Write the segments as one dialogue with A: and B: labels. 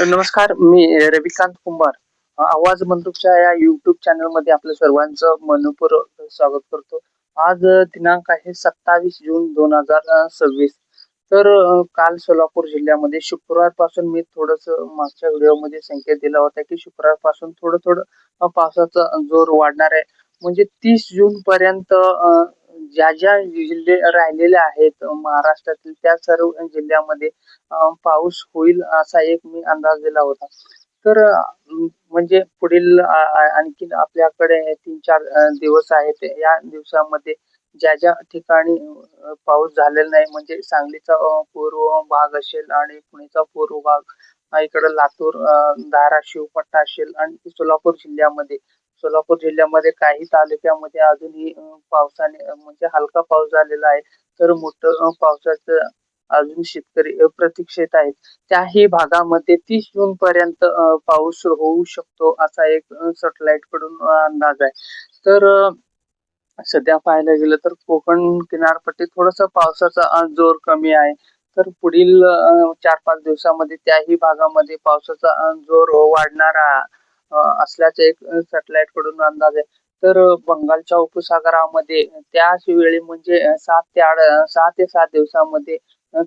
A: नमस्कार, मी रविकांत कुंभार. आवाज बंदूकच्या या YouTube चॅनलमध्ये आपलं सर्वांचं मनःपूर्वक स्वागत करतो. आज दिनांक आहे 27 जून 2026. तर काल सोलापूर जिल्ह्यामध्ये शुक्रवारपासून मी थोडंसं मागच्या व्हिडिओमध्ये संकेत दिला होता, की शुक्रवारपासून थोडं-थोडं पावसाचा जोर वाढणार आहे. म्हणजे 30 जूनपर्यंत ज्या जिल्हे राहिलेले आहेत महाराष्ट्रातील त्या सर्व जिल्ह्यामध्ये पाऊस होईल असा एक मी अंदाज दिला होता. तर म्हणजे पुढील आणखीन आपल्याकडे 3-4 दिवस आहेत. या दिवसामध्ये ज्या ठिकाणी पाऊस झालेला नाही म्हणजे सांगलीचा पूर्व भाग असेल आणि पुणेचा पूर्व भाग, इकडं लातूर, धाराशिव पट्टा असेल आणि सोलापूर जिल्ह्यामध्ये काही तालुक्यामध्ये अजूनही पावसाने म्हणजे हलका पाऊस झालेला आहे. तर मोठं पावसाचं अजून शेतकरी प्रतीक्षेत आहेत. त्याही भागामध्ये 30 जून पर्यंत पाऊस होऊ शकतो असा एक सॅटेलाइट कडून अंदाज आहे. तर सध्या पाहायला गेलं तर कोकण किनारपट्टीत थोडंसं पावसाचा जोर कमी आहे. तर पुढील 4-5 दिवसामध्ये त्याही भागामध्ये पावसाचा जोर वाढणारा असल्याचा एक सॅटेलाइट कडून अंदाज आहे. तर बंगालच्या उपसागरामध्ये त्याच वेळी म्हणजे 6 ते 7 दिवसामध्ये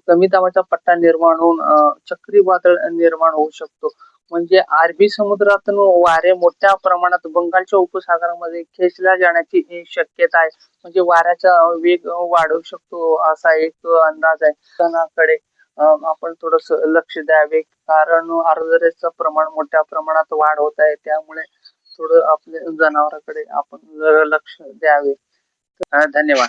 A: कमी दाबाचा पट्टा निर्माण होऊन चक्रीवादळ निर्माण होऊ शकतो. म्हणजे अरबी समुद्रातून वारे मोठ्या प्रमाणात बंगालच्या उपसागरामध्ये खेचल्या जाण्याची शक्यता आहे. म्हणजे वाऱ्याचा वेग वाढू शकतो असा एक अंदाज आहे. सणाकडे आपण थोडस लक्ष द्यावे, कारण आर्द्रतेचं प्रमाण मोठ्या प्रमाणात वाढ होत आहे. त्यामुळे थोडं आपल्या जनावरांकडे आपण जरा लक्ष द्यावे. धन्यवाद.